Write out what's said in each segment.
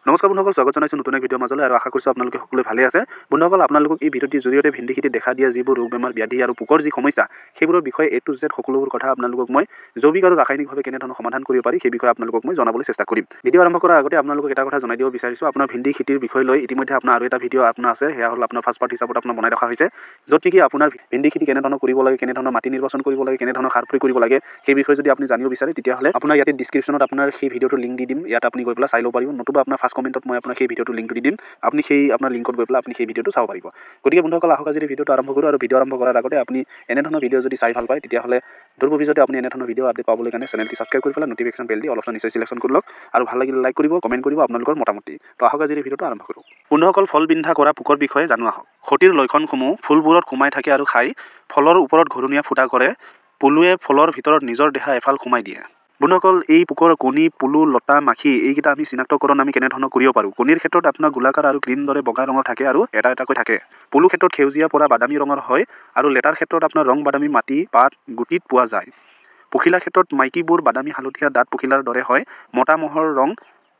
নমস্কাৰ বন্ধুসকল, স্বাগত জনাইছোঁ নতুন এক ভিডিঅ'ৰ মাজলৈ আৰু আশা কৰিছোঁ আপোনালোকে সকলোৱে ভালে আছে। বন্ধুসকল, আপোনালোকক এই ভিডিঅ'টিৰ জৰিয়তে ভেন্দি খেতিত দেখা দিয়া যিবোৰ ৰোগ বেমাৰ, ব্যাধি আৰু পোকৰ যি সমস্যা, সেইবোৰৰ বিষয়ে A to Z সকলোবোৰ কথা আপোনালোকক মই জৈৱিক আৰু ৰাসায়নিকভাৱে কেনেধৰণৰ সমাধান কৰিব পাৰি সেই বিষয়ে আপোনালোকক মই জনাবলৈ চেষ্টা কৰিম। ভিডিঅ' আৰম্ভ কৰাৰ আগতে আপোনালোকক এটা কথা জনাই দিব বিচাৰিছোঁ, আপোনাৰ ভেন্দি খেতিৰ বিষয় লৈ ইতিমধ্যে আপোনাৰ আৰু এটা ভিডিঅ' আপোনাৰ আছে, সেয়া হ'ল আপোনাৰ ফাৰ্ষ্ট পাৰ্ট হিচাপত আপোনাৰ বনাই ৰখা হৈছে, য'ত নেকি আপোনাৰ ভেন্দি খেতি কেনেধৰণৰ কৰিব লাগে, কেনেধৰণৰ মাটি নিৰ্বাচন কৰিব লাগে, কেনেধৰণৰ সাৰ প্ৰয়োগ কৰিব লাগে সেই বিষয়ে যদি আপুনি জানিব বিচাৰে তেতিয়াহ'লে আপোনাৰ ইয়াতে ডিছক্ৰিপশ্যনত আপোনাৰ সেই ভিডিঅ'টোৰ লিংক দি দিম, ইয়াত আপুনি গৈ পেলাই চাই ল'ব পাৰিব, নতুবা আপোনাৰ ফাৰ্ষ্ট কমেণ্টত মই আপোনাৰ সেই ভিডিঅ'টোৰ লিংকটো দি দিম, আপুনি সেই আপোনাৰ লিংকত গৈ পেলাই আপুনি সেই ভিডিঅ'টো চাব পাৰিব। গতিকে বন্ধুসকল, আহক আজি ভিডিঅ'টো আৰম্ভ কৰোঁ। আৰু ভিডিঅ' আৰম্ভ কৰাৰ আগতে আপুনি এনেধৰণৰ ভিডিঅ' যদি চাই ভাল পায় তেতিয়াহ'লে দূৰ ভৱিষ্যতে আপুনি এনেধৰণৰ ভিডিঅ' আপডেট পাবলৈ কাৰণে চেনেলটি ছাবস্ক্ৰাইব কৰি পেলাই নটিফিকেশ্যন বেল দি অলপমান নিশ্চয় চিলেকশ্যন কৰি লওক, আৰু ভাল লাগিলে লাইক কৰিব, কমেণ্ট কৰিব আপোনালোকৰ মতামতি। তো আহক আজি ভিডিঅ'টো আৰম্ভ কৰোঁ। বন্ধুসকল, ফল বিন্ধা কৰা পোকৰ বিষয়ে জানো আহক। ক্ষতিৰ লক্ষণসমূহ: ফুলবোৰত সোমাই থাকে আৰু খাই, ফলৰ ওপৰত ঘূৰণীয়া ফুটা কৰে, পলুৱে ফলৰ ভিতৰত নিজৰ দেহা এফাল সোমাই দিয়ে। বন্ধুসকল, এই পোকৰ কণী, পুলু, লতা, মাখি এইকেইটা আমি চিনাক্তকৰণ আমি কেনেধৰণৰ কৰিব পাৰোঁ। কণীৰ ক্ষেত্ৰত আপোনাৰ গোলাকাৰ আৰু ক্ৰীম দৰে বগা ৰঙৰ থাকে আৰু এটা এটাকৈ থাকে। পুলু ক্ষেত্ৰত সেউজীয়া পৰা বাদামী ৰঙৰ হয় আৰু লেটাৰ ক্ষেত্ৰত আপোনাৰ ৰং বাদামী মাটি, পাত, গুটিত পোৱা যায়। পখিলা ক্ষেত্ৰত মাইকীবোৰ বাদামী হালধীয়া দাঁত পখিলাৰ দৰে হয়। মতা মহৰ ৰং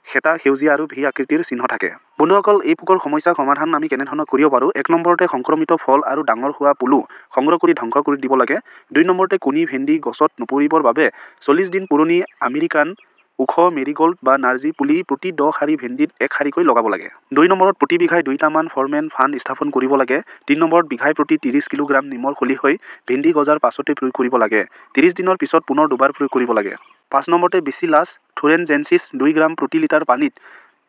সেটা সেউজীয়া আৰু ভি আকৃতিৰ চিহ্ন থাকে। বন্ধুসকল, এই পোকৰ সমস্যাৰ সমাধান আমি কেনেধৰণৰ কৰিব পাৰোঁ। 1 নম্বৰতে সংক্ৰমিত ফল আৰু ডাঙৰ হোৱা পুলু সংগ্ৰহ কৰি ধ্বংস কৰি দিব লাগে। 2 নম্বৰতে কণী ভেন্দি গছত নপৰিবৰ বাবে 40 দিন পুৰণি আমেৰিকান ওখ মেৰিগ'ল্ড বা নাৰ্জী পুলি প্ৰতি 10 শাৰী ভেন্দিত 1 শাৰীকৈ লগাব লাগে। 2 নম্বৰত প্ৰতি বিঘাই 2টামান ফৰমেন ফান্দ স্থাপন কৰিব লাগে। 3 নম্বৰত বিঘাই প্ৰতি 30 কিলোগ্ৰাম নিমৰ খলিহৈ ভেন্দি গজাৰ পাছতে প্ৰয়োগ কৰিব লাগে। 30 দিনৰ পিছত পুনৰ দুবাৰ প্ৰয়োগ কৰিব লাগে। 5 নম্বৰতে বেচিলাছ থুৰেনজেনচিছ 2 গ্ৰাম প্ৰতি লিটাৰ পানীত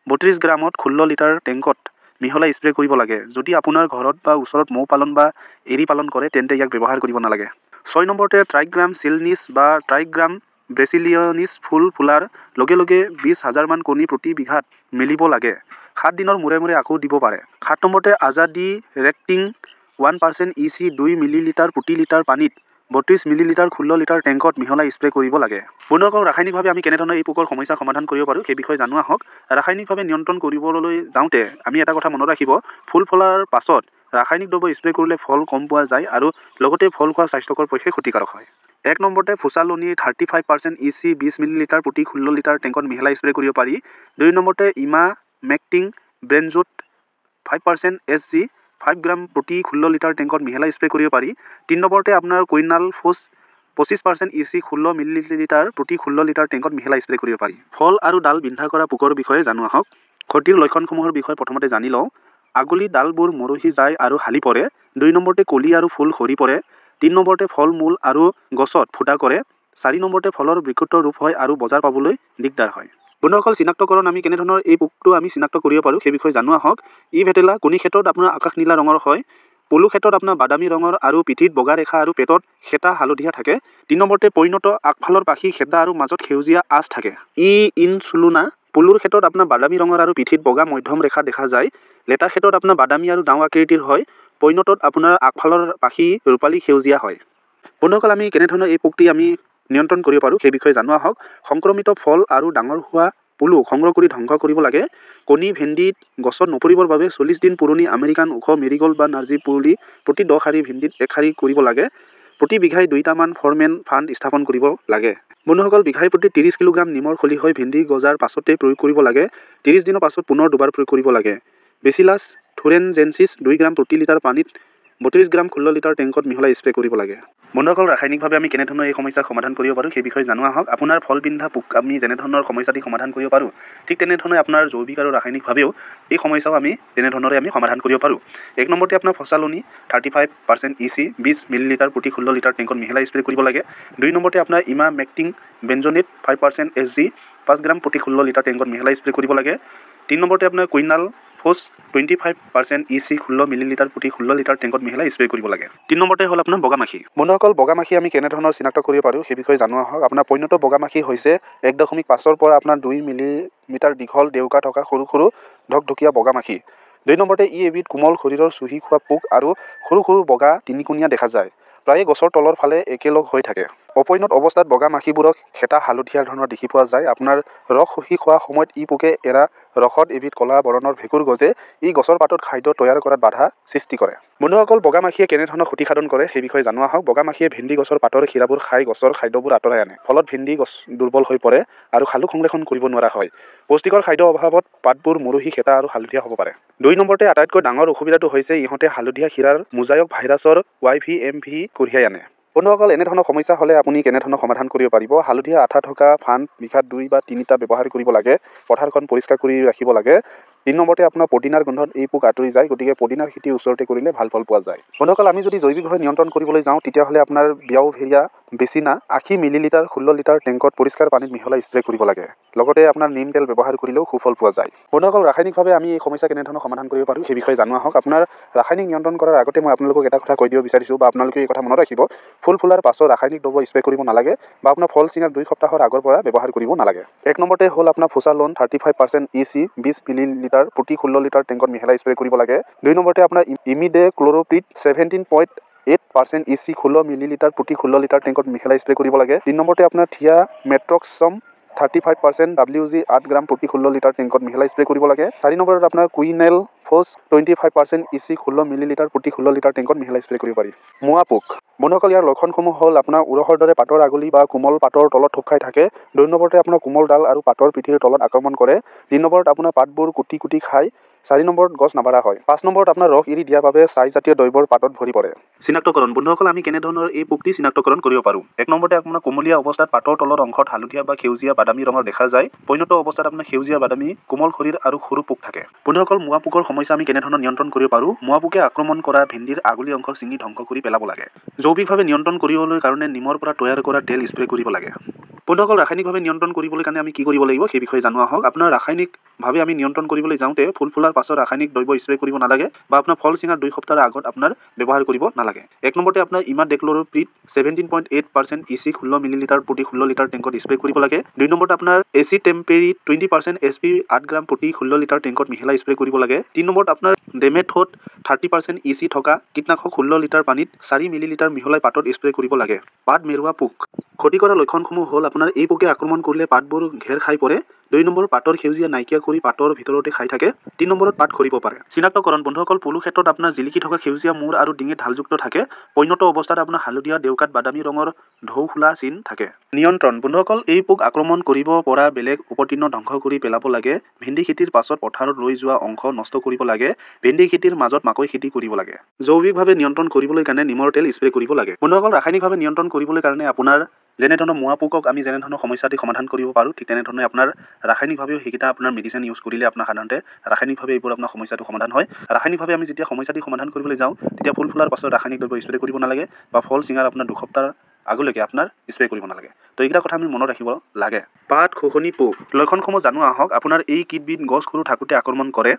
32 গ্ৰামত 16 লিটাৰ টেংকত মিহলাই স্প্ৰে কৰিব লাগে। যদি আপোনাৰ ঘৰত বা ওচৰত মৌ পালন বা এৰী পালন কৰে তেন্তে ইয়াক ব্যৱহাৰ কৰিব নালাগে। 6 নম্বৰতে ট্ৰাইগ্ৰাম চিলনিছ বা ট্ৰাইগ্ৰাম ব্ৰেচিলিয়নিছ ফুল ফুলাৰ লগে লগে 20,000 মান কণী প্ৰতি বিঘাত মেলিব লাগে। 7 দিনৰ মূৰে মূৰে আকৌ দিব পাৰে। 7 নম্বৰতে আজাদি ৰেক্টিং 1% EC 2 মিলিলিটাৰ প্ৰতি লিটাৰ পানীত 32 মিলিলিটাৰ 16 লিটাৰ টেংকত মিহলাই স্প্ৰে কৰিব লাগে। বন্ধুসকল, ৰাসায়নিকভাৱে আমি কেনেধৰণে এই পোকৰ সমস্যা সমাধান কৰিব পাৰোঁ সেই বিষয়ে জানো আহক। ৰাসায়নিকভাৱে নিয়ন্ত্ৰণ কৰিবলৈ যাওঁতে আমি এটা কথা মনত ৰাখিব, ফুল ফলাৰ পাছত ৰাসায়নিক দ্ৰব্য স্প্ৰে কৰিলে ফল কম পোৱা যায় আৰু লগতে ফল খোৱা স্বাস্থ্যকৰ পক্ষে ক্ষতিকাৰক হয়। 1 নম্বৰতে ফুচালনি 35% EC 20 মিলিলিটাৰ প্ৰতি 16 লিটাৰ টেংকত মিহলাই স্প্ৰে কৰিব পাৰি। 2 নম্বৰতে ইমা মেক্টিং ব্ৰেনজুট 5% SG 5 গ্ৰাম প্ৰতি 16 লিটাৰ টেংকত মিহলাই স্প্ৰে কৰিব পাৰি। 3 নম্বৰতে আপোনাৰ কুইনাল ফোচ 25% EC 16 মিলিলিটাৰ প্ৰতি 16 লিটাৰ টেংকত মিহলাই স্প্ৰে কৰিব পাৰি। ফল আৰু ডাল বিন্ধা কৰা পোকৰ বিষয়ে জানো আহক। ক্ষতিৰ লক্ষণসমূহৰ বিষয়ে প্ৰথমতে জানি লওঁ। আগলি ডালবোৰ মৰহি যায় আৰু হালি পৰে। 2 নম্বৰতে কলি আৰু ফুল সৰি পৰে। 3 নম্বৰতে ফল মূল আৰু গছত ফুটা কৰে। 4 নম্বৰতে ফলৰ বিকৃত ৰূপ হয় আৰু বজাৰ পাবলৈ দিগদাৰ হয়। বন্ধুসকল, চিনাক্তকৰণ আমি কেনেধৰণৰ এই পোকটো আমি চিনাক্ত কৰিব পাৰোঁ সেই বিষয়ে জানো আহক। ই ভেটেলা কণী ক্ষেত্ৰত আপোনাৰ আকাশ নীলা ৰঙৰ হয়। পলু ক্ষেত্ৰত আপোনাৰ বাদামী ৰঙৰ আৰু পিঠিত বগা ৰেখা আৰু পেটত সেটা হালধীয়া থাকে। 3 নম্বৰতে পৰিণত আগফালৰ পাখি সেটা আৰু মাজত সেউজীয়া আঁচ থাকে। ইনচুলুনা পলুৰ ক্ষেত্ৰত আপোনাৰ বাদামী ৰঙৰ আৰু পিঠিত বগা মধ্যম ৰেখা দেখা যায়। লেটাৰ ক্ষেত্ৰত আপোনাৰ বাদামী আৰু ডাঙৰ আকৃতিৰ হয়। পৰিণতত আপোনাৰ আগফালৰ পাখি ৰূপালী সেউজীয়া হয়। বন্ধুসকল, আমি কেনেধৰণৰ এই পোকটি আমি নিয়ন্ত্ৰণ কৰিব পাৰোঁ সেই বিষয়ে জানো আহক। সংক্ৰমিত ফল আৰু ডাঙৰ হোৱা পুলু সংগ্ৰহ কৰি ধ্বংস কৰিব লাগে। কণী ভেন্দিত গছত নপৰিবৰ বাবে 40 দিন পুৰণি আমেৰিকান ওখ মেৰিগ'ল্ড বা নাৰ্জী পুলি প্ৰতি 10 শাৰী ভেন্দিত 1 শাৰী কৰিব লাগে। প্ৰতি বিঘাই 2টামান ফৰমেন ফান্দ স্থাপন কৰিব লাগে। বন্ধুসকল, বিঘাই প্ৰতি 30 কিলোগ্ৰাম নিমৰ খলিহৈ ভেন্দি গজাৰ পাছতে প্ৰয়োগ কৰিব লাগে। 30 দিনৰ পাছত পুনৰ দুবাৰ প্ৰয়োগ কৰিব লাগে। বেচিলাছ থুৰেনজেনচিছ 2 গ্ৰাম প্ৰতি লিটাৰ পানীত 32 গ্ৰাম 16 লিটাৰ টেংকত মিহলাই স্প্ৰে কৰিব লাগে। বন্ধুসকল, ৰাসায়নিকভাৱে আমি কেনেধৰণৰ এই সমস্যাৰ সমাধান কৰিব পাৰোঁ সেই বিষয়ে জানো আহক। আপোনাৰ ফল বিন্ধা পোক আমি যেনেধৰণৰ সমস্যাটি সমাধান কৰিব পাৰোঁ ঠিক তেনেধৰণে আপোনাৰ জৈৱিক আৰু ৰাসায়নিকভাৱেও এই সমস্যাও আমি তেনেধৰণৰে আমি সমাধান কৰিব পাৰোঁ। 1 নম্বৰতে আপোনাৰ ফচালনি 35% EC 20 মিলিলিটাৰ প্ৰতি 16 লিটাৰ টেংকত মিহলাই স্প্ৰে কৰিব লাগে। 2 নম্বৰতে আপোনাৰ ইমা মেক্টিং বেনজনেট 5% SG 5 গ্ৰাম প্ৰতি 16 লিটাৰ টেংকত মিহলাই স্প্ৰে কৰিব লাগে। 3 নম্বৰতে আপোনাৰ কুইনাল ফোচ 25% EC 16 মিলিলিটাৰ প্ৰতি 16 লিটাৰ টেংকত মিহলাই স্প্ৰে কৰিব লাগে। 3 নম্বৰতে হ'ল আপোনাৰ বগামাখি। বন্ধুসকল, বগামাখি আমি কেনেধৰণৰ চিনাক্ত কৰিব পাৰোঁ সেই বিষয়ে জানো আহক। আপোনাৰ পৰিণত বগামাখি হৈছে 1.5 পৰা আপোনাৰ 2 মিলিমিটাৰ দীঘল ডেউকা থকা সৰু সৰু ঢকঢকীয়া বগামাখি। 2 নম্বৰতে ই এবিধ কোমল শৰীৰৰ চুহি খোৱা পোক আৰু সৰু সৰু বগা তিনিকোণীয়া দেখা যায়। প্ৰায়ে গছৰ তলৰ ফালে একেলগ হৈ থাকে। অপৰিণত অৱস্থাত বগা মাখিবোৰক সেটা হালধীয়া ধৰণৰ দেখি পোৱা যায়। আপোনাৰ ৰস শুহি খোৱা সময়ত ই পোকে এৰা ৰসত এবিধ ক'লা বৰণৰ ভেঁকুৰ গজে। ই গছৰ পাতত খাদ্য তৈয়াৰ কৰাত বাধা সৃষ্টি কৰে। বন্ধুসকল, বগা মাখিয়ে কেনেধৰণৰ ক্ষতি সাধন কৰে সেই বিষয়ে জনোৱা হওক। বগা মাখিয়ে ভেন্দি গছৰ পাতৰ শিৰাবোৰ খাই গছৰ খাদ্যবোৰ আঁতৰাই আনে। ফলত ভেন্দি গছ দুৰ্বল হৈ পৰে আৰু সালোক সংশ্লেষণ কৰিব নোৱাৰা হয়। পুষ্টিকৰ খাদ্যৰ অভাৱত পাতবোৰ মৰহি সেটা আৰু হালধীয়া হ'ব পাৰে। 2 নম্বৰতে আটাইতকৈ ডাঙৰ অসুবিধাটো হৈছে ইহঁতে হালধীয়া শিৰাৰ মোজাইক ভাইৰাছৰ YVMV কঢ়িয়াই আনে। বন্ধুসকল, এনেধৰণৰ সমস্যা হ'লে আপুনি কেনেধৰণৰ সমাধান কৰিব পাৰিব? হালধীয়া আঠা থকা ফান বিঘাত 2 বা 3টা ব্যৱহাৰ কৰিব লাগে। পথাৰখন পৰিষ্কাৰ কৰি ৰাখিব লাগে। 3 নম্বৰতে আপোনাৰ পদিনাৰ গোন্ধত এই পোক আঁতৰি যায়, গতিকে পদিনাৰ খেতি ওচৰতে কৰিলে ভাল ফল পোৱা যায়। বন্ধুসকল, আমি যদি জৈৱিকভাৱে নিয়ন্ত্ৰণ কৰিবলৈ যাওঁ তেতিয়াহ'লে আপোনাৰ বিয়াওভেৰিয়া বেচিনা 80 মিলিলিটাৰ 16 লিটাৰ টেংকত পৰিষ্কাৰ পানীত মিহলাই স্প্ৰে কৰিব লাগে। লগতে আপোনাৰ নিম তেল ব্যৱহাৰ কৰিলেও সুফল পোৱা যায়। বন্ধুসকল, ৰাসায়নিকভাৱে আমি এই সমস্যা কেনেধৰণৰ সমাধান কৰিব পাৰোঁ সেই বিষয়ে জনোৱা হওক। আপোনাৰ ৰাসায়নিক নিয়ন্ত্ৰণ কৰাৰ আগতে মই আপোনালোকক এটা কথা কৈ দিব বিচাৰিছোঁ বা আপোনালোকে এই কথা মনত ৰাখিব। ফুল ফুলাৰ পাছত ৰাসায়নিক দ্ৰব্য স্প্ৰে কৰিব নালাগে বা আপোনাৰ ফল চিঙাৰ 2 সপ্তাহৰ আগৰ পৰা ব্যৱহাৰ কৰিব নালাগে। 1 নম্বৰতে হ'ল আপোনাৰ ফোচালন 35% EC 20 মিলিলিটাৰ প্ৰতি 16 লিটাৰ টেংকত মিহলাই স্প্ৰে কৰিব লাগে। 2 নম্বৰতে আপোনাৰ ইমিডে ক্ল'ৰ'প্ৰিড 17.8% EC 16 মিলিলিটাৰ প্ৰতি 16 লিটাৰ টেংকত মিহলাই স্প্ৰে কৰিব লাগে। 3 নম্বৰতে আপোনাৰ থিয়া মেট্ৰক্সম 35% WG 8 গ্ৰাম প্ৰতি 16 লিটাৰ টেংকত মিহলাই স্প্ৰে কৰিব লাগে। 4 নম্বৰত আপোনাৰ কুইনেল ফ'ছ 25% EC 16 মিলিলিটাৰ প্ৰতি 16 লিটাৰ টেংকত মিহলাই স্প্ৰে কৰিব পাৰি। মোৱা পোক। বন্ধুসকল, ইয়াৰ লক্ষণসমূহ হ'ল আপোনাৰ উৰহৰ দৰে পাতৰ আগলি বা কোমল পাতৰ তলত থুপ খাই থাকে। 2 নম্বৰতে আপোনাৰ কোমল ডাল আৰু পাতৰ পিঠিৰ তলত আক্ৰমণ কৰে। 3 নম্বৰত আপোনাৰ পাতবোৰ কুটি কুটি খায়। 4 নম্বৰত গছ নাবাঢ়া হয়। 5 নম্বৰত আপোনাৰ ৰস এৰি দিয়াৰ বাবে ছাইজাতীয় দ্ৰব্যৰ পাতত ভৰি পৰে। চিনাক্তকৰণ। বন্ধুসকল, আমি কেনেধৰণৰ এই পোকটি চিনাক্তকৰণ কৰিব পাৰোঁ? 1 নম্বৰতে আপোনাৰ কোমলীয়া অৱস্থাত পাতৰ তলৰ অংশত হালধীয়া বা সেউজীয়া বাদামী ৰঙৰ দেখা যায়। পৰিণত অৱস্থাত আপোনাৰ সেউজীয়া বাদামী কোমল শৰীৰ আৰু সৰু পোক থাকে। বন্ধুসকল, মোৱা পোকৰ সমস্যা আমি কেনেধৰণৰ নিয়ন্ত্ৰণ কৰিব পাৰোঁ? মোৱা পোকে আক্ৰমণ কৰা ভেন্দিৰ আগলি অংশ ছিঙি ধ্বংস কৰি পেলাব লাগে। জৈৱিকভাৱে নিয়ন্ত্ৰণ কৰিবলৈ কাৰণে নিমৰ পৰা তৈয়াৰ কৰা তেল স্প্ৰে কৰিব লাগে। বন্ধুসকল, ৰাসায়নিকভাৱে নিয়ন্ত্ৰণ কৰিবলৈ কাৰণে আমি কি কৰিব লাগিব সেই বিষয়ে জনোৱা হওক। আপোনাৰ ৰাসায়নিকভাৱে আমি নিয়ন্ত্ৰণ কৰিবলৈ যাওঁতে ফুল ফুলাৰ পাছত ৰাসায়নিক দ্ৰব্য স্প্ৰে কৰিব নালাগে বা আপোনাৰ ফল চিঙাৰ 2 সপ্তাহৰ আগত আপোনাৰ ব্যৱহাৰ কৰিব নালাগে। 1 নম্বৰতে আপোনাৰ ইমাডেক্ল'ৰ'প্ৰিড 17.8% EC 16 মিলিলিটাৰ প্ৰতি 16 লিটাৰ টেংকত স্প্ৰে কৰিব লাগে। 2 নম্বৰতে আপোনাৰ এচিটেম্পেৰিড 20% SP 8 গ্ৰাম প্ৰতি 16 লিটাৰ টেংকত মিহলাই স্প্ৰে কৰিব লাগে। 3 নম্বৰত আপোনাৰ ডেমেথড 30% EC থকা কীটনাশক 16 লিটাৰ পানীত 4 মিলিলিটাৰ মিহলাই পাতত স্প্ৰে কৰিব লাগে। পাত মেৰুৱা পোক। ক্ষতি কৰা লক্ষণসমূহ হ'ল আপোনাৰ এই পোকে আক্ৰমণ কৰিলে পাতবোৰ ঘেৰ খাই পৰে। 2 নম্বৰ পাতৰ সেউজীয়া নাইকিয়া কৰি পাতৰ ভিতৰতে খাই থাকে। 3 নম্বৰত পাত খৰিব পাৰে। চিনাক্তকৰণ। বন্ধুসকল, পলু ক্ষেত্ৰত আপোনাৰ জিলিকি থকা সেউজীয়া মূৰ আৰু ডিঙিত ঢালযুক্ত থাকে। পৰিণত অৱস্থাত আপোনাৰ হালধীয়া দেউকাত বাদামী ৰঙৰ ঢৌ খোলা চিন থাকে। নিয়ন্ত্ৰণ। বন্ধুসকল, এই পোক আক্ৰমণ কৰিব পৰা বেলেগ উপতীৰ্ণ ধ্বংস কৰি পেলাব লাগে। ভেন্দি খেতিৰ পাছত পথাৰত ৰৈ যোৱা অংশ নষ্ট কৰিব লাগে। ভেন্দি খেতিৰ মাজত মাকৈ খেতি কৰিব লাগে। জৈৱিকভাৱে নিয়ন্ত্ৰণ কৰিবলৈ কাৰণে নিমৰ তেল স্প্ৰে কৰিব লাগে। বন্ধুসকল, ৰাসায়নিকভাৱে নিয়ন্ত্ৰণ কৰিবলৈ কাৰণে আপোনাৰ যেনেধৰণৰ মোৱা পোকক আমি যেনেধৰণৰ সমস্যাটি সমাধান কৰিব পাৰোঁ ঠিক তেনেধৰণে আপোনাৰ ৰাসায়নিকভাৱেও সেইকেইটা আপোনাৰ মেডিচিন ইউজ কৰিলে আপোনাৰ সাধাৰণতে ৰাসায়নিকভাৱে এইবোৰ আপোনাৰ সমস্যাটো সমাধান হয়। ৰাসায়নিকভাৱে আমি যেতিয়া সমস্যাটি সমাধান কৰিবলৈ যাওঁ তেতিয়া ফুল ফুলাৰ পাছত ৰাসায়নিক দ্ৰব্য স্প্ৰে কৰিব নালাগে বা ফল চিঙাৰ আপোনাৰ 2 সপ্তাহ আগলৈকে আপোনাৰ স্প্ৰে কৰিব নালাগে। তো এইকেইটা কথা আমি মনত ৰাখিব লাগে। পাত খোহনি পোক। লক্ষণসমূহ জনোৱা হওক। আপোনাৰ এই কীটবিধ গছ সৰু থাকোঁতে আক্ৰমণ কৰে।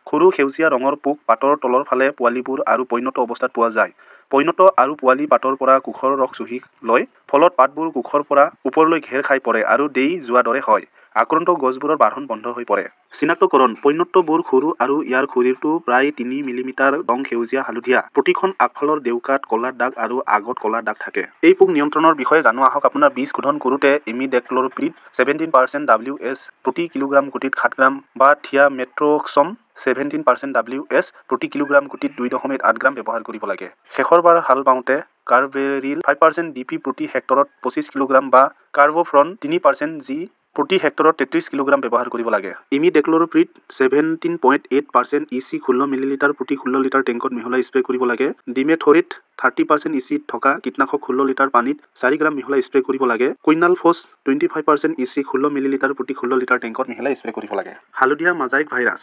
সৰু সেউজীয়া ৰঙৰ পোক পাতৰ তলৰ ফালে পোৱালিবোৰ আৰু পৰিণত অৱস্থাত পোৱা যায়। পৰিণত আৰু পোৱালি পাতৰ পৰা কোষৰ ৰস চুহি লয়। ফলত পাতবোৰ কোষৰ পৰা ওপৰলৈ ঘেৰ খাই পৰে আৰু দেই যোৱা দৰে হয়। আক্ৰান্ত গছবোৰৰ বাঢ়ন বন্ধ হৈ পৰে। চিনাক্তকৰণ। পৰিণতবোৰ সৰু আৰু ইয়াৰ শৰীৰটো প্ৰায় 3 মিলিমিটাৰ ৰং সেউজীয়া হালধীয়া। প্ৰতিখন আগফালৰ দেউকাত ক'লা দাগ আৰু আগত ক'লা দাগ থাকে। এই পোক নিয়ন্ত্ৰণৰ বিষয়ে জনোৱা হওক। আপোনাৰ বীজ শোধন কৰোঁতে ইমিডেক্ল'ৰ'প্ৰিড 17% WS প্ৰতি কিলোগ্ৰাম গুটিত 7 গ্ৰাম বা থিয়া মেট্ৰক্সম 17% WS প্ৰতি কিলোগ্ৰাম গুটিত 2.8 গ্ৰাম ব্যৱহাৰ কৰিব লাগে। শেষৰবাৰ হাল বাওঁতে কাৰ্বেৰিল 5% DP প্ৰতি হেক্টৰত 25 কিলোগ্ৰাম বা কাৰ্বফ্ৰন 3% G প্ৰতি হেক্টৰত 33 কিলোগ্ৰাম ব্যৱহাৰ কৰিব লাগে। ইমিডেক্ল'ৰ'প্ৰিড 17.8% EC 16 মিলিলিটাৰ প্ৰতি 16 লিটাৰ টেংকত মিহলাই স্প্ৰে কৰিব লাগে। ডিমেথৰিড 30% EC থকা কীটনাশক 16 লিটাৰ পানীত 4 গ্ৰাম মিহলাই স্প্ৰে কৰিব লাগে। কুইনাল ফ'ছ 25% EC 16 মিলিলিটাৰ প্ৰতি 16 লিটাৰ টেংকত মিহলাই স্প্ৰে কৰিব লাগে। হালধীয়া মোজাইক ভাইৰাছ।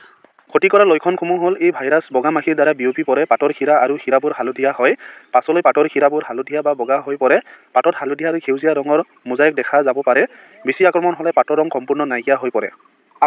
ক্ষতি কৰা লক্ষণসমূহ হ'ল এই ভাইৰাছ বগা মাখিৰ দ্বাৰা বিয়পি পৰে। পাতৰ শিৰা আৰু শিৰাবোৰ হালধীয়া হয়। পাছলৈ পাতৰ শিৰাবোৰ হালধীয়া বা বগা হৈ পৰে। পাতত হালধীয়া আৰু সেউজীয়া ৰঙৰ মোজাইক দেখা যাব পাৰে। বেছি আক্ৰমণ হ'লে পাতৰ ৰং সম্পূৰ্ণ নাইকিয়া হৈ পৰে।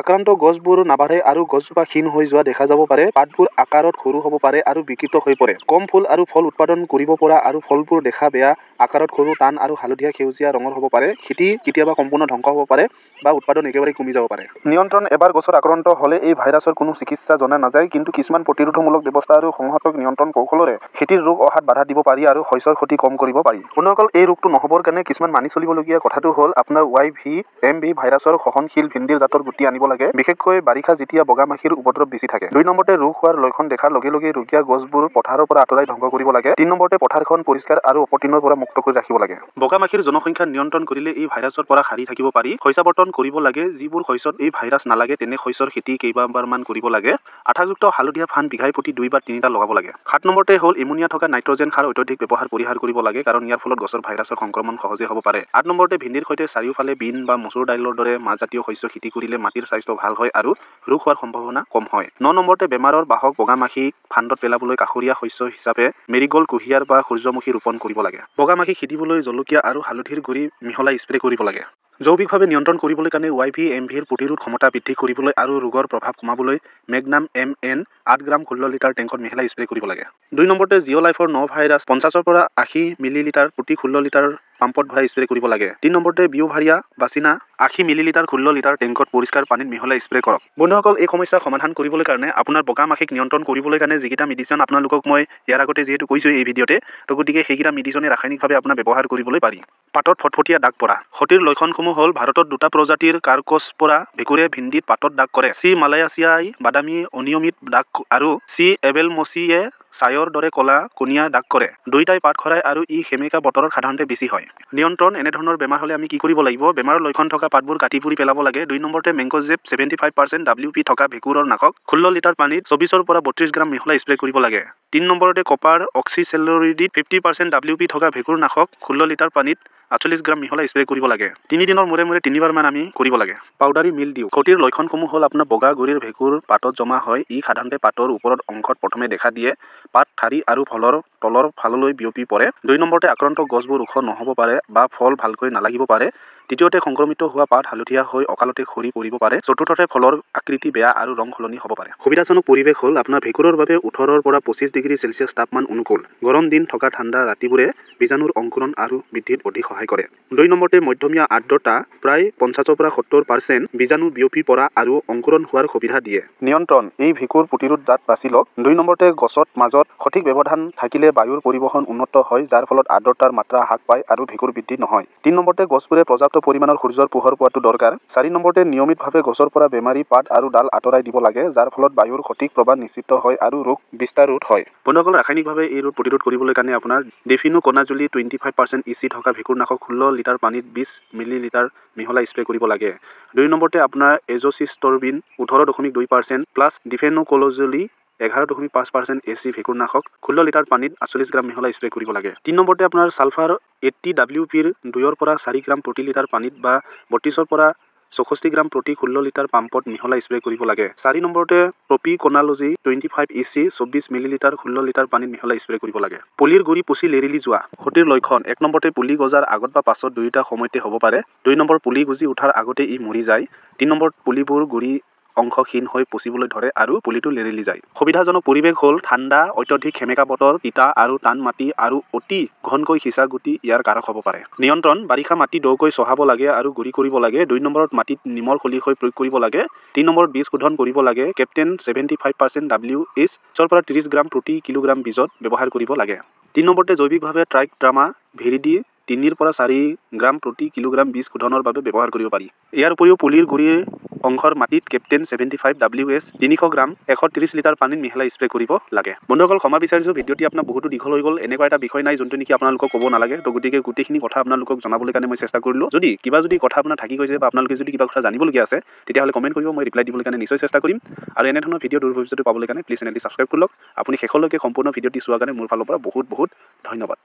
আক্ৰান্ত গছবোৰ নাবাঢ়ে আৰু গছজোপা ক্ষীণ হৈ যোৱা দেখা যাব পাৰে। পাতবোৰ আকাৰত সৰু হ'ব পাৰে আৰু বিকৃত হৈ পৰে। কম ফুল আৰু ফল উৎপাদন কৰিব পৰা আৰু ফলবোৰ দেখা বেয়া আকাৰত সৰু, টান আৰু হালধীয়া সেউজীয়া ৰঙৰ হ'ব পাৰে। খেতি কেতিয়াবা সম্পূৰ্ণ ধ্বংস হ'ব পাৰে বা উৎপাদন একেবাৰে কমি যাব পাৰে। নিয়ন্ত্ৰণ: এবাৰ গছত আক্ৰান্ত হ'লে এই ভাইৰাছৰ কোনো চিকিৎসা জনা নাযায়, কিন্তু কিছুমান প্ৰতিৰোধমূলক ব্যৱস্থা আৰু সংহত নিয়ন্ত্ৰণ কৌশলৰে খেতিৰ ৰোগ অহাত বাধা দিব পাৰি আৰু শস্যৰ ক্ষতি কম কৰিব পাৰি। বন্ধুসকল, এই ৰোগটো নহ'বৰ কাৰণে কিছুমান মানি চলিবলগীয়া কথাটো হ'ল আপোনাৰ YVMV ভাইৰাছৰ সহনশীল ভিন্দিৰ জাতৰ গুটি আনিব লাগে, বিশেষকৈ বাৰিষা যেতিয়া বগা মাখিৰ উপদ্ৰৱ বেছি থাকে। 2 নম্বৰতে ৰোগ হোৱাৰ লক্ষণ দেখাৰ লগে লগে ৰোগীয়া গছবোৰ পথাৰৰ পৰা আঁতৰাই ধ্বংস কৰিব লাগে। 3 নম্বৰতে পথাৰখন পৰিষ্কাৰ আৰু অপতৃণৰ পৰা মুক্ত কৰি ৰাখিব লাগে। বগা মাখিৰ জনসংখ্যা নিয়ন্ত্ৰণ কৰিলে এই ভাইৰাছৰ পৰা হাৰি থাকিব পাৰি। শস্যাৱৰ্তন কৰিব লাগে: যিবোৰ শস্যত এই ভাইৰাছ নালাগে তেনে শস্যৰ খেতি কেইবাবাৰমান কৰিব লাগে। আঠাযুক্ত হালধীয়া ফান বিঘাই প্ৰতি 2 বা 3টা লগাব লাগে। 7 নম্বৰতে হ'ল এমোনিয়া থকা নাইট্ৰজেন সাৰ অত্যধিক ব্যৱহাৰ পৰিহাৰ কৰিব লাগে, কাৰণ ইয়াৰ ফলত গছৰ ভাইৰাছৰ সংক্ৰমণ সহজে হ'ব পাৰে। 8 নম্বৰতে ভিন্দিৰ সৈতে চাৰিওফালে বিন বা মচুৰ দাইলৰ দৰে মাহজাতীয় শস্য খেতি কৰিলে মাটিৰ স্বাস্থ্য ভাল হয় আৰু ৰোগ হোৱাৰ সম্ভাৱনা কম হয়। 9 নম্বৰতে বেমাৰৰ বাহক বগা মাখিক ফান্দত পেলাবলৈ কাষৰীয়া শস্য হিচাপে মেৰিগ'ল্ড, কুঁহিয়াৰ বা সূৰ্যমুখী ৰোপণ কৰিব লাগে। বগা মাখি খেদিবলৈ জলকীয়া আৰু হালধিৰ গুড়ি মিহলাই স্প্ৰে কৰিব লাগে। জৈৱিকভাৱে নিয়ন্ত্ৰণ কৰিবলৈ কাৰণে YVMVৰ প্ৰতিৰোধ ক্ষমতা বৃদ্ধি কৰিবলৈ আৰু ৰোগৰ প্ৰভাৱ কমাবলৈ মেগনাম MN 8 গ্ৰাম 16 লিটাৰ টেংকত মিহলাই স্প্ৰে কৰিব লাগে। 2 নম্বৰতে জিঅ'লাইফৰ 9 ভাইৰাছ 50 পৰা 80 মিলিলিটাৰ প্ৰতি 16 লিটাৰ পাম্পত ভৰাই স্প্ৰে কৰিব লাগে। 3 নম্বৰতে বিঅ'ভাৰিয়া বাচিনা 80 মিলিলিটাৰ 16 লিটাৰ টেংকত পৰিষ্কাৰ পানীত মিহলাই স্প্ৰে কৰক। বন্ধুসকল, এই সমস্যাৰ সমাধান কৰিবলৈ কাৰণে আপোনাৰ বগা মাখিক নিয়ন্ত্ৰণ কৰিবলৈ কাৰণে যিকেইটা মেডিচিন আপোনালোকক মই ইয়াৰ আগতে যিহেতু কৈছোঁ এই ভিডিঅ'তে, তো গতিকে সেইকেইটা মেডিচিনে ৰাসায়নিকভাৱে আপোনাৰ ব্যৱহাৰ কৰিবলৈ পাৰি। পাতত ফটফটীয়া দাগ পৰা: সঠিক লক্ষণসমূহ হ'ল ভাৰতত 2টা প্ৰজাতিৰ কাৰ্কছ পৰা ভেঁকুৰে ভিন্দিত পাতত দাগ কৰে। C. মালয়েছিয়াই বাদামী অনিয়মিত দাগ আৰু C. এবেলমচিয়ে ছাইৰ দৰে ক'লা কোণীয়া দাগ কৰে। 2টাই পাত খৰাই আৰু ই সেমেকা বতৰত সাধাৰণতে বেছি হয়। নিয়ন্ত্ৰণ: এনেধৰণৰ বেমাৰ হ'লে আমি কি কৰিব লাগিব? বেমাৰৰ লক্ষণ থকা পাতবোৰ কাটি পুৰি পেলাব লাগে। 2 নম্বৰতে মেংক'জেব 75% WP থকা ভেঁকুৰৰ নাশক 16 লিটাৰ পানীত 24 পৰা 32 গ্ৰাম মিহলাই স্প্ৰে কৰিব লাগে। 3 নম্বৰতে কপাৰ অক্সিচেলৰিডিত 50% WP থকা ভেঁকুৰ নাশক 16 লিটাৰ পানীত 48 গ্ৰাম মিহলাই স্প্ৰে কৰিব লাগে। 3 দিনৰ মূৰে মূৰে 3বাৰমান আমি কৰিব লাগে। পাউডাৰী মিলডিউ: ক্ষতিৰ লক্ষণসমূহ হ'ল আপোনাৰ বগা গুৰিৰ ভেঁকুৰ পাতত জমা হয়। ই সাধাৰণতে পাতৰ ওপৰৰ অংশত প্ৰথমে দেখা দিয়ে, পাত ঠাৰি আৰু ফলৰ তলৰ ফাললৈ বিয়পি পৰে। 2 নম্বৰতে আক্ৰান্ত গছবোৰ ওখ নহ'ব পাৰে বা ফল ভালকৈ নালাগিব পাৰে। তৃতীয়তে সংক্ৰমিত হোৱা পাত হালধীয়া হৈ অকালতে সৰি পৰিব পাৰে। চতুৰ্থতে ফলৰ আকৃতি বেয়া আৰু ৰং সলনি হ'ব পাৰে। সুবিধাজনক পৰিৱেশ হ'ল আপোনাৰ ভেঁকুৰৰ বাবে 18 পৰা 25 ডিগ্ৰী চেলছিয়াছ তাপমান অনুকূল। গৰম দিন থকা ঠাণ্ডা ৰাতিবোৰে বীজাণুৰ অংকুৰণ আৰু বৃদ্ধিত অধিক সহায় কৰে। 2 নম্বৰতে মধ্যমীয়া আৰ্দ্ৰতা প্ৰায় 50 পৰা 70% বীজাণু বিয়পি পৰা আৰু অংকুৰণ হোৱাৰ সুবিধা দিয়ে। নিয়ন্ত্ৰণ: এই ভেঁকুৰ প্ৰতিৰোধ জাত বাছি লওক। 2 নম্বৰতে গছত মাজত সঠিক ব্যৱধান থাকিলে বায়ুৰ পৰিবহণ উন্নত হয়, যাৰ ফলত আৰ্দ্ৰতাৰ মাত্ৰা হ্ৰাস পায় আৰু ভেঁকুৰ বৃদ্ধি নহয়। 3 নম্বৰতে গছবোৰে পৰ্যাপ্ত পৰিমাণৰ সূৰ্যৰ পোহৰ পোৱাটো দৰকাৰ। 4 নম্বৰতে নিয়মিতভাৱে গছৰ পৰা বেমাৰী পাত আৰু ডাল আঁতৰাই দিব লাগে, যাৰ ফলত বায়ুৰ সঠিক প্ৰৱাহ নিশ্চিত হয় আৰু ৰোগ বিস্তাৰ ৰোধ হয়। বন্ধুসকল, ৰাসায়নিকভাৱে এই ৰোগ প্ৰতিৰোধ কৰিবলৈ কাৰণে আপোনাৰ ডিফিনোকনাজুলি 25% EC থকা ভেঁকুৰনাশক 16 লিটাৰ পানীত 20 মিলিলিটাৰ মিহলাই স্প্ৰে কৰিব লাগে। 2 নম্বৰতে আপোনাৰ এজ'চিষ্টৰবিন 18.2% প্লাছ ডিফেনোকলজলি 11.5% AC ভেঁকুৰনাশক 16 লিটাৰ পানীত 48 গ্ৰাম মিহলাই স্প্ৰে কৰিব লাগে। 3 নম্বৰতে আপোনাৰ ছালফাৰ 80 WPৰ 2 পৰা 4 গ্ৰাম প্ৰতি লিটাৰ পানীত বা 32 পৰা 64 গ্ৰাম প্ৰতি 16 লিটাৰ পাম্পত মিহলাই স্প্ৰে কৰিব লাগে। 4 নম্বৰতে প্ৰপিকনালজি 25 EC 24 মিলিলিটাৰ 16 লিটাৰ পানীত মিহলাই স্প্ৰে কৰিব লাগে। পুলিৰ গুৰি পচি লেৰেলি যোৱা: ক্ষতিৰ লক্ষণ: 1 নম্বৰতে পুলি গজাৰ আগত বা পাছত দুয়োটা সময়তে হ'ব পাৰে। 2 নম্বৰ পুলি গজি উঠাৰ আগতে ই মৰি যায়। 3 নম্বৰত পুলিবোৰ গুৰি অংশ ক্ষীণ হৈ পচিবলৈ ধৰে আৰু পুলিটো লেৰেলি যায়। সুবিধাজনক পৰিৱেশ হ'ল ঠাণ্ডা, অত্যধিক সেমেকা বতৰ, তিতা আৰু টান মাটি আৰু অতি ঘনকৈ সিঁচা গুটি ইয়াৰ কাৰক হ'ব পাৰে। নিয়ন্ত্ৰণ: বাৰিষা মাটি দকৈ চহাব লাগে আৰু গুৰি কৰিব লাগে। 2 নম্বৰত মাটিত নিমৰ খলিকৈ প্ৰয়োগ কৰিব লাগে। 3 নম্বৰত বীজ শোধন কৰিব লাগে। কেপ্টেইন 75% WH 20 পৰা 30 গ্ৰাম প্ৰতি কিলোগ্ৰাম বীজত ব্যৱহাৰ কৰিব লাগে। 3 নম্বৰতে জৈৱিকভাৱে ট্ৰাইক'ডাৰ্মা ভিৰিডি 3 পৰা 4 গ্ৰাম প্ৰতি কিলোগ্ৰাম বীজ শোধনৰ বাবে ব্যৱহাৰ কৰিব পাৰি। ইয়াৰ উপৰিও পুলিৰ গুৰিৰ অংশৰ মাটিত কেপ্টেইন 75 WH 300 গ্ৰাম 130 লিটাৰ পানীত মিহলাই স্প্ৰে কৰিব লাগে। বন্ধুসকল, ক্ষমা বিচাৰিছোঁ, ভিডিঅ'টি আপোনাৰ বহুতো দীঘল হৈ গ'ল। এনেকুৱা এটা বিষয় নাই যোনটো নেকি আপোনালোকক ক'ব নালাগে, তো গতিকে গোটেইখিনি কথা আপোনালোকক জনাবলৈ কাৰণে মই চেষ্টা কৰিলোঁ। যদি কিবা কথা আপোনাৰ থাকি গৈছে বা আপোনালোকে যদি কিবা কথা জানিবলগীয়া আছে, তেতিয়াহ'লে কমেণ্ট কৰিব, মই ৰিপ্লাই দিবলৈ কাৰণে নিশ্চয় চেষ্টা কৰিম। আৰু এনেধৰণৰ ভিডিঅ' দূৰ ভৱিষ্যতে পাবলৈ কাৰণে প্লিজ চেনেলটি ছাবস্ক্ৰাইব কৰি লওক। আপুনি শেষলৈকে সম্পূৰ্ণ ভিডিঅ'টি চোৱাৰ কাৰণে মোৰ ফালৰ পৰা বহুত বহুত ধন্যবাদ।